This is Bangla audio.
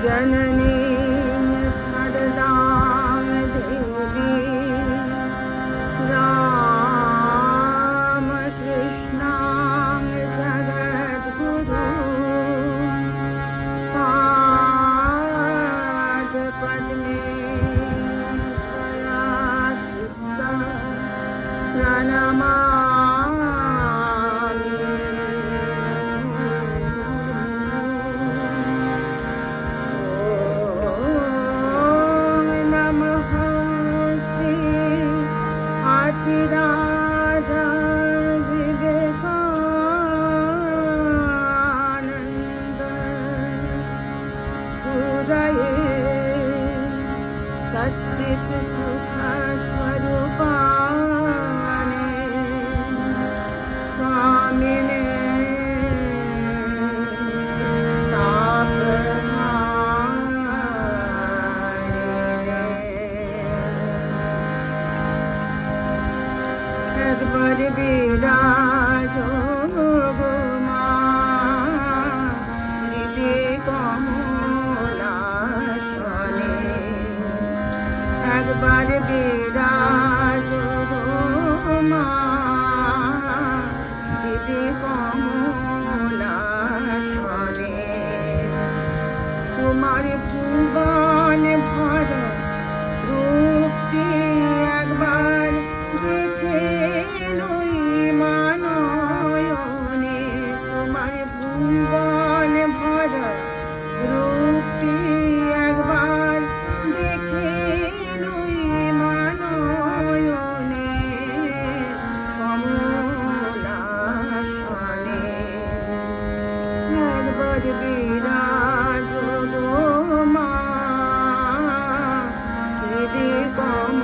जननी सरदां देवी रामकृष्णां जगद्गुरु पादपद्मे त्वया सिद्धं प्रणमामि। राजा विवेकानंद सूरये सच्चित सुख स्वरूपाने स्वामिने একবার বিরাজো গো মা হৃদে কমলাসনে, একবার বিরাজো গো মা হৃদে কমলাসনে। তোমার ভুবন ভরা রূপটি একবার দেখে নই মানয়নে, তোমার ভুবন ভরা রূপটি একবার দেখে নই মানয়নে কমলাসনে। একবার বিরাজ গো মা হৃদে কমলাসনে।